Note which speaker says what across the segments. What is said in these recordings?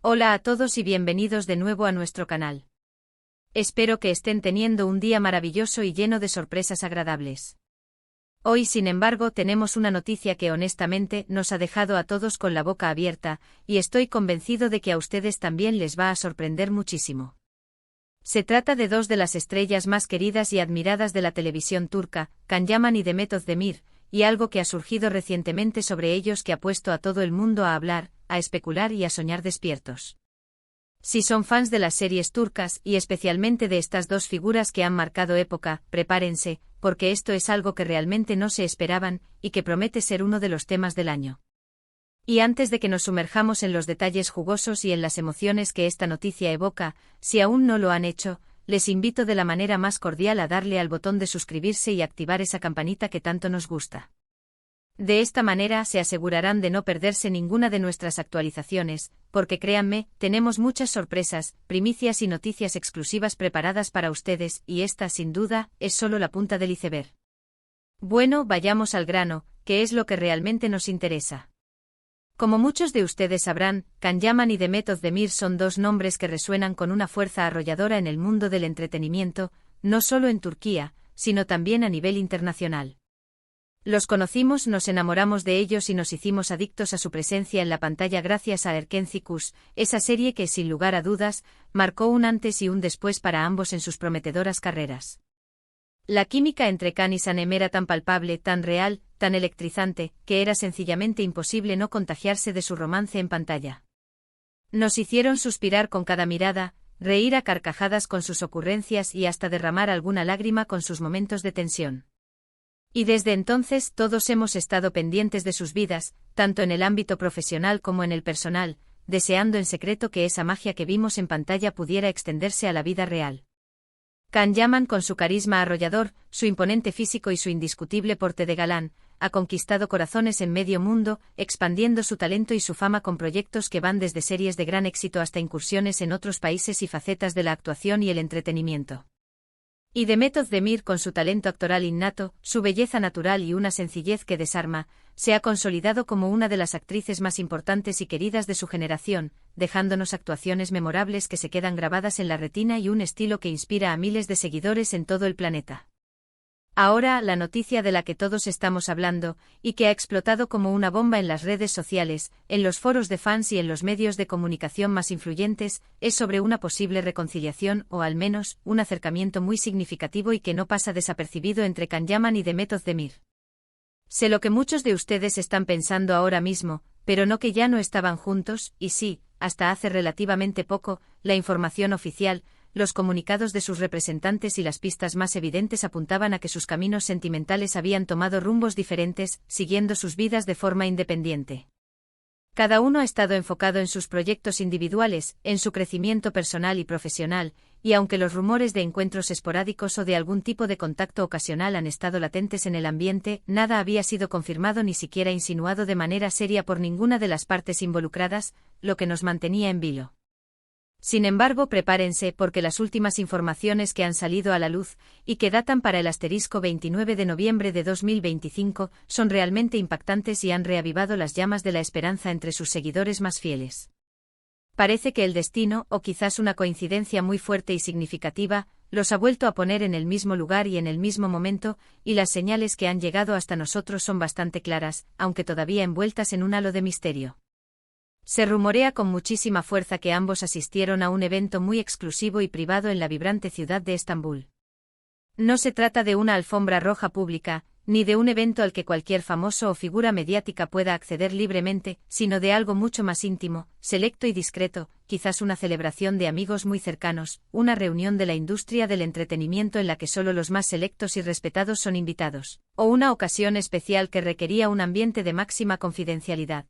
Speaker 1: Hola a todos y bienvenidos de nuevo a nuestro canal. Espero que estén teniendo un día maravilloso y lleno de sorpresas agradables. Hoy, sin embargo, tenemos una noticia que honestamente nos ha dejado a todos con la boca abierta, y estoy convencido de que a ustedes también les va a sorprender muchísimo. Se trata de dos de las estrellas más queridas y admiradas de la televisión turca, Can Yaman y Demet Özdemir, y algo que ha surgido recientemente sobre ellos que ha puesto a todo el mundo a hablar, a especular y a soñar despiertos. Si son fans de las series turcas y especialmente de estas dos figuras que han marcado época, prepárense, porque esto es algo que realmente no se esperaban y que promete ser uno de los temas del año. Y antes de que nos sumerjamos en los detalles jugosos y en las emociones que esta noticia evoca, si aún no lo han hecho, les invito de la manera más cordial a darle al botón de suscribirse y activar esa campanita que tanto nos gusta. De esta manera se asegurarán de no perderse ninguna de nuestras actualizaciones, porque créanme, tenemos muchas sorpresas, primicias y noticias exclusivas preparadas para ustedes, y esta, sin duda, es solo la punta del iceberg. Bueno, vayamos al grano, que es lo que realmente nos interesa. Como muchos de ustedes sabrán, Can Yaman y Demet Özdemir son dos nombres que resuenan con una fuerza arrolladora en el mundo del entretenimiento, no solo en Turquía, sino también a nivel internacional. Los conocimos, nos enamoramos de ellos y nos hicimos adictos a su presencia en la pantalla gracias a Erkenci, esa serie que, sin lugar a dudas, marcó un antes y un después para ambos en sus prometedoras carreras. La química entre Can y Sanem era tan palpable, tan real, tan electrizante, que era sencillamente imposible no contagiarse de su romance en pantalla. Nos hicieron suspirar con cada mirada, reír a carcajadas con sus ocurrencias y hasta derramar alguna lágrima con sus momentos de tensión. Y desde entonces todos hemos estado pendientes de sus vidas, tanto en el ámbito profesional como en el personal, deseando en secreto que esa magia que vimos en pantalla pudiera extenderse a la vida real. Can Yaman, con su carisma arrollador, su imponente físico y su indiscutible porte de galán, ha conquistado corazones en medio mundo, expandiendo su talento y su fama con proyectos que van desde series de gran éxito hasta incursiones en otros países y facetas de la actuación y el entretenimiento. Y Demet Özdemir, con su talento actoral innato, su belleza natural y una sencillez que desarma, se ha consolidado como una de las actrices más importantes y queridas de su generación, dejándonos actuaciones memorables que se quedan grabadas en la retina y un estilo que inspira a miles de seguidores en todo el planeta. Ahora, la noticia de la que todos estamos hablando, y que ha explotado como una bomba en las redes sociales, en los foros de fans y en los medios de comunicación más influyentes, es sobre una posible reconciliación o al menos, un acercamiento muy significativo y que no pasa desapercibido entre Can Yaman y Demet Özdemir. Sé lo que muchos de ustedes están pensando ahora mismo, pero no que ya no estaban juntos, y sí, hasta hace relativamente poco, la información oficial, los comunicados de sus representantes y las pistas más evidentes apuntaban a que sus caminos sentimentales habían tomado rumbos diferentes, siguiendo sus vidas de forma independiente. Cada uno ha estado enfocado en sus proyectos individuales, en su crecimiento personal y profesional, y aunque los rumores de encuentros esporádicos o de algún tipo de contacto ocasional han estado latentes en el ambiente, nada había sido confirmado ni siquiera insinuado de manera seria por ninguna de las partes involucradas, lo que nos mantenía en vilo. Sin embargo, prepárense porque las últimas informaciones que han salido a la luz, y que datan para el asterisco 29 de noviembre de 2025, son realmente impactantes y han reavivado las llamas de la esperanza entre sus seguidores más fieles. Parece que el destino, o quizás una coincidencia muy fuerte y significativa, los ha vuelto a poner en el mismo lugar y en el mismo momento, y las señales que han llegado hasta nosotros son bastante claras, aunque todavía envueltas en un halo de misterio. Se rumorea con muchísima fuerza que ambos asistieron a un evento muy exclusivo y privado en la vibrante ciudad de Estambul. No se trata de una alfombra roja pública, ni de un evento al que cualquier famoso o figura mediática pueda acceder libremente, sino de algo mucho más íntimo, selecto y discreto, quizás una celebración de amigos muy cercanos, una reunión de la industria del entretenimiento en la que solo los más selectos y respetados son invitados, o una ocasión especial que requería un ambiente de máxima confidencialidad.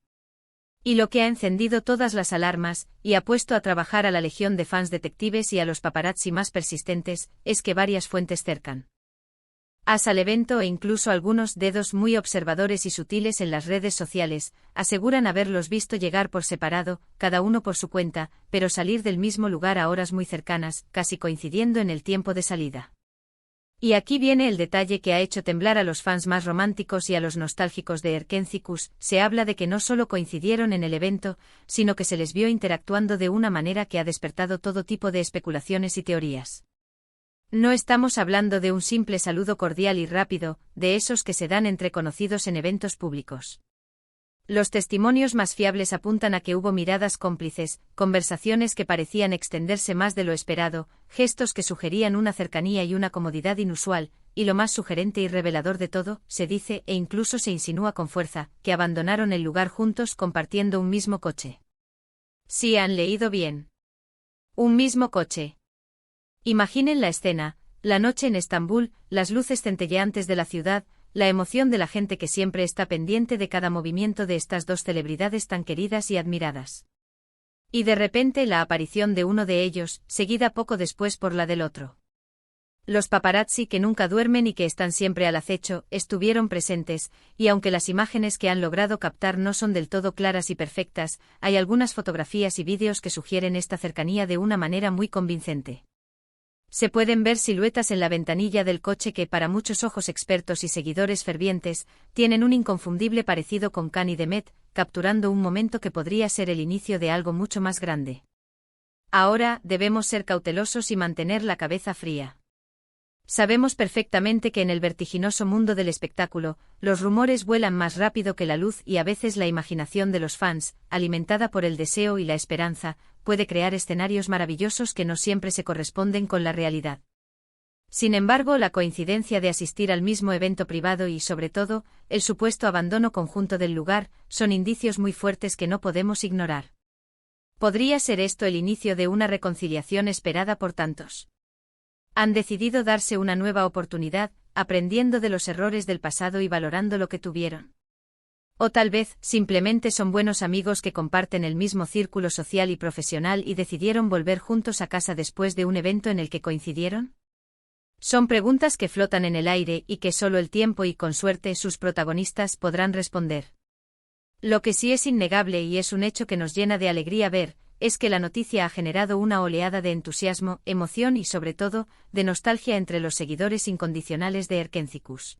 Speaker 1: Y lo que ha encendido todas las alarmas, y ha puesto a trabajar a la legión de fans detectives y a los paparazzi más persistentes, es que varias fuentes cercan al evento e incluso algunos dedos muy observadores y sutiles en las redes sociales, aseguran haberlos visto llegar por separado, cada uno por su cuenta, pero salir del mismo lugar a horas muy cercanas, casi coincidiendo en el tiempo de salida. Y aquí viene el detalle que ha hecho temblar a los fans más románticos y a los nostálgicos de Erkénthicus. Se habla de que no solo coincidieron en el evento, sino que se les vio interactuando de una manera que ha despertado todo tipo de especulaciones y teorías. No estamos hablando de un simple saludo cordial y rápido, de esos que se dan entre conocidos en eventos públicos. Los testimonios más fiables apuntan a que hubo miradas cómplices, conversaciones que parecían extenderse más de lo esperado, gestos que sugerían una cercanía y una comodidad inusual, y lo más sugerente y revelador de todo, se dice, e incluso se insinúa con fuerza, que abandonaron el lugar juntos compartiendo un mismo coche. Sí, han leído bien. Un mismo coche. Imaginen la escena, la noche en Estambul, las luces centelleantes de la ciudad, la emoción de la gente que siempre está pendiente de cada movimiento de estas dos celebridades tan queridas y admiradas. Y de repente la aparición de uno de ellos, seguida poco después por la del otro. Los paparazzi, que nunca duermen y que están siempre al acecho, estuvieron presentes, y aunque las imágenes que han logrado captar no son del todo claras y perfectas, hay algunas fotografías y vídeos que sugieren esta cercanía de una manera muy convincente. Se pueden ver siluetas en la ventanilla del coche que, para muchos ojos expertos y seguidores fervientes, tienen un inconfundible parecido con Khan y Demet, capturando un momento que podría ser el inicio de algo mucho más grande. Ahora, debemos ser cautelosos y mantener la cabeza fría. Sabemos perfectamente que en el vertiginoso mundo del espectáculo, los rumores vuelan más rápido que la luz y a veces la imaginación de los fans, alimentada por el deseo y la esperanza, puede crear escenarios maravillosos que no siempre se corresponden con la realidad. Sin embargo, la coincidencia de asistir al mismo evento privado y, sobre todo, el supuesto abandono conjunto del lugar, son indicios muy fuertes que no podemos ignorar. ¿Podría ser esto el inicio de una reconciliación esperada por tantos? Han decidido darse una nueva oportunidad, aprendiendo de los errores del pasado y valorando lo que tuvieron. O tal vez, simplemente son buenos amigos que comparten el mismo círculo social y profesional y decidieron volver juntos a casa después de un evento en el que coincidieron. Son preguntas que flotan en el aire y que solo el tiempo y, con suerte, sus protagonistas podrán responder. Lo que sí es innegable y es un hecho que nos llena de alegría ver, es que la noticia ha generado una oleada de entusiasmo, emoción y, sobre todo, de nostalgia entre los seguidores incondicionales de Erkénthicus.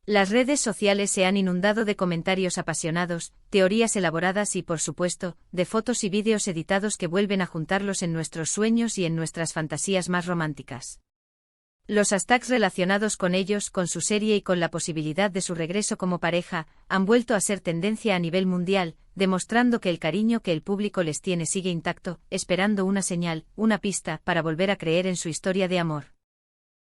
Speaker 1: Las redes sociales se han inundado de comentarios apasionados, teorías elaboradas y, por supuesto, de fotos y vídeos editados que vuelven a juntarlos en nuestros sueños y en nuestras fantasías más románticas. Los hashtags relacionados con ellos, con su serie y con la posibilidad de su regreso como pareja, han vuelto a ser tendencia a nivel mundial, demostrando que el cariño que el público les tiene sigue intacto, esperando una señal, una pista, para volver a creer en su historia de amor.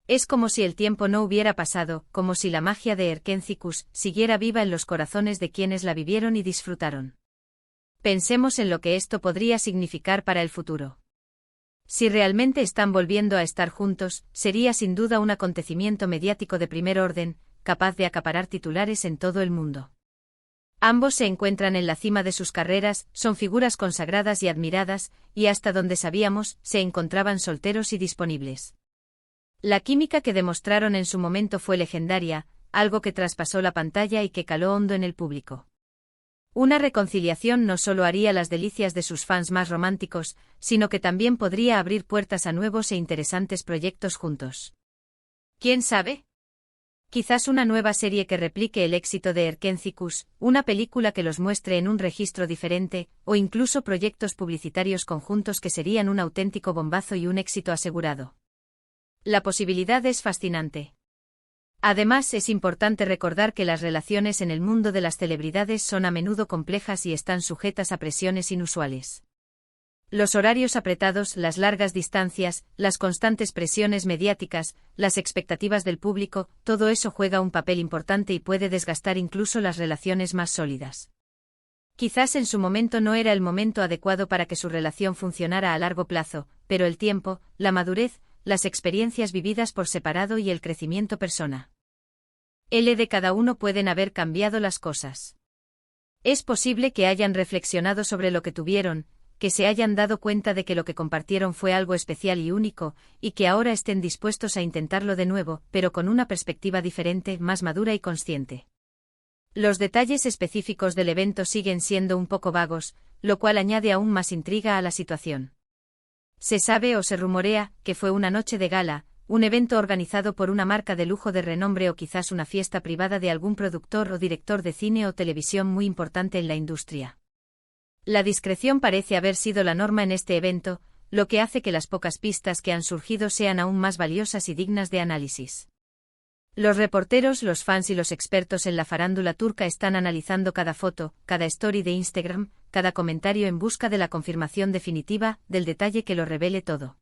Speaker 1: Es como si el tiempo no hubiera pasado, como si la magia de Erkénthicus siguiera viva en los corazones de quienes la vivieron y disfrutaron. Pensemos en lo que esto podría significar para el futuro. Si realmente están volviendo a estar juntos, sería sin duda un acontecimiento mediático de primer orden, capaz de acaparar titulares en todo el mundo. Ambos se encuentran en la cima de sus carreras, son figuras consagradas y admiradas, y hasta donde sabíamos, se encontraban solteros y disponibles. La química que demostraron en su momento fue legendaria, algo que traspasó la pantalla y que caló hondo en el público. Una reconciliación no solo haría las delicias de sus fans más románticos, sino que también podría abrir puertas a nuevos e interesantes proyectos juntos. ¿Quién sabe? Quizás una nueva serie que replique el éxito de Erkénthicus, una película que los muestre en un registro diferente, o incluso proyectos publicitarios conjuntos que serían un auténtico bombazo y un éxito asegurado. La posibilidad es fascinante. Además, es importante recordar que las relaciones en el mundo de las celebridades son a menudo complejas y están sujetas a presiones inusuales. Los horarios apretados, las largas distancias, las constantes presiones mediáticas, las expectativas del público, todo eso juega un papel importante y puede desgastar incluso las relaciones más sólidas. Quizás en su momento no era el momento adecuado para que su relación funcionara a largo plazo, pero el tiempo, la madurez, las experiencias vividas por separado y el crecimiento personal de cada uno pueden haber cambiado las cosas. Es posible que hayan reflexionado sobre lo que tuvieron, que se hayan dado cuenta de que lo que compartieron fue algo especial y único, y que ahora estén dispuestos a intentarlo de nuevo, pero con una perspectiva diferente, más madura y consciente. Los detalles específicos del evento siguen siendo un poco vagos, lo cual añade aún más intriga a la situación. Se sabe o se rumorea que fue una noche de gala, un evento organizado por una marca de lujo de renombre o quizás una fiesta privada de algún productor o director de cine o televisión muy importante en la industria. La discreción parece haber sido la norma en este evento, lo que hace que las pocas pistas que han surgido sean aún más valiosas y dignas de análisis. Los reporteros, los fans y los expertos en la farándula turca están analizando cada foto, cada story de Instagram, cada comentario en busca de la confirmación definitiva, del detalle que lo revele todo.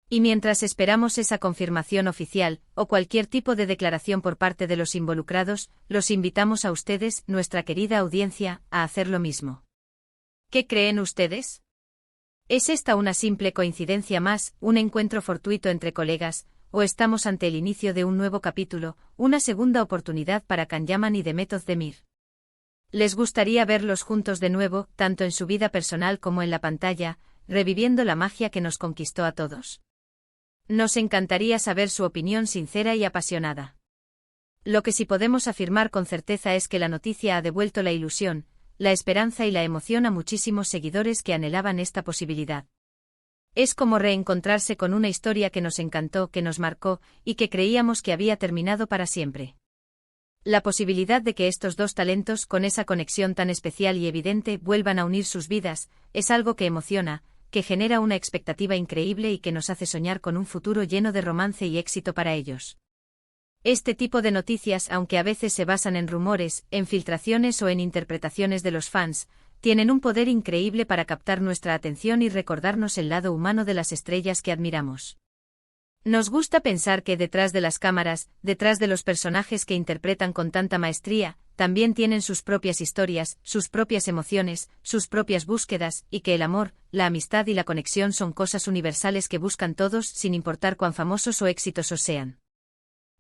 Speaker 1: Y mientras esperamos esa confirmación oficial, o cualquier tipo de declaración por parte de los involucrados, los invitamos a ustedes, nuestra querida audiencia, a hacer lo mismo. ¿Qué creen ustedes? ¿Es esta una simple coincidencia más, un encuentro fortuito entre colegas, o estamos ante el inicio de un nuevo capítulo, una segunda oportunidad para Can Yaman y Demet Özdemir? ¿Les gustaría verlos juntos de nuevo, tanto en su vida personal como en la pantalla, reviviendo la magia que nos conquistó a todos? Nos encantaría saber su opinión sincera y apasionada. Lo que sí podemos afirmar con certeza es que la noticia ha devuelto la ilusión, la esperanza y la emoción a muchísimos seguidores que anhelaban esta posibilidad. Es como reencontrarse con una historia que nos encantó, que nos marcó, y que creíamos que había terminado para siempre. La posibilidad de que estos dos talentos, con esa conexión tan especial y evidente, vuelvan a unir sus vidas, es algo que emociona, que genera una expectativa increíble y que nos hace soñar con un futuro lleno de romance y éxito para ellos. Este tipo de noticias, aunque a veces se basan en rumores, en filtraciones o en interpretaciones de los fans, tienen un poder increíble para captar nuestra atención y recordarnos el lado humano de las estrellas que admiramos. Nos gusta pensar que detrás de las cámaras, detrás de los personajes que interpretan con tanta maestría, también tienen sus propias historias, sus propias emociones, sus propias búsquedas, y que el amor, la amistad y la conexión son cosas universales que buscan todos sin importar cuán famosos o exitosos sean.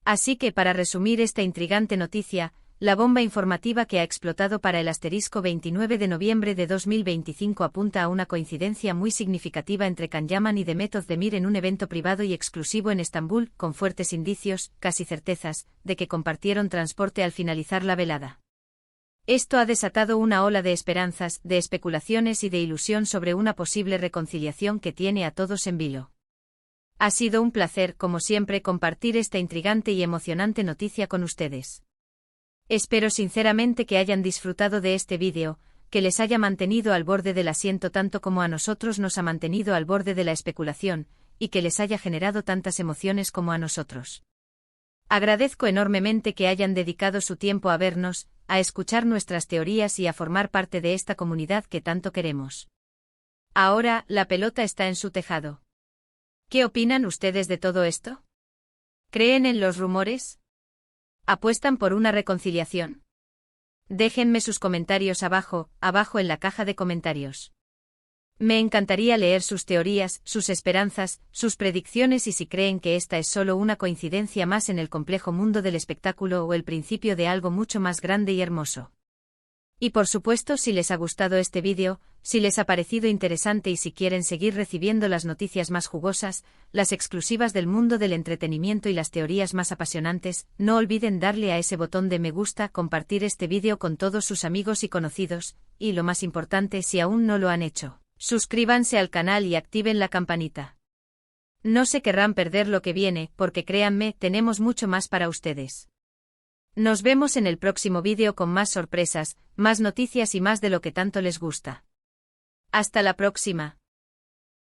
Speaker 1: Así que para resumir esta intrigante noticia, la bomba informativa que ha explotado para el asterisco 29 de noviembre de 2025 apunta a una coincidencia muy significativa entre Can Yaman y Demet Özdemir en un evento privado y exclusivo en Estambul, con fuertes indicios, casi certezas, de que compartieron transporte al finalizar la velada. Esto ha desatado una ola de esperanzas, de especulaciones y de ilusión sobre una posible reconciliación que tiene a todos en vilo. Ha sido un placer, como siempre, compartir esta intrigante y emocionante noticia con ustedes. Espero sinceramente que hayan disfrutado de este vídeo, que les haya mantenido al borde del asiento tanto como a nosotros nos ha mantenido al borde de la especulación, y que les haya generado tantas emociones como a nosotros. Agradezco enormemente que hayan dedicado su tiempo a vernos, a escuchar nuestras teorías y a formar parte de esta comunidad que tanto queremos. Ahora, la pelota está en su tejado. ¿Qué opinan ustedes de todo esto? ¿Creen en los rumores? ¿Apuestan por una reconciliación? Déjenme sus comentarios abajo en la caja de comentarios. Me encantaría leer sus teorías, sus esperanzas, sus predicciones y si creen que esta es solo una coincidencia más en el complejo mundo del espectáculo o el principio de algo mucho más grande y hermoso. Y por supuesto, si les ha gustado este vídeo, si les ha parecido interesante y si quieren seguir recibiendo las noticias más jugosas, las exclusivas del mundo del entretenimiento y las teorías más apasionantes, no olviden darle a ese botón de me gusta, compartir este vídeo con todos sus amigos y conocidos, y lo más importante, si aún no lo han hecho, suscríbanse al canal y activen la campanita. No se querrán perder lo que viene, porque créanme, tenemos mucho más para ustedes. Nos vemos en el próximo vídeo con más sorpresas, más noticias y más de lo que tanto les gusta. Hasta la próxima.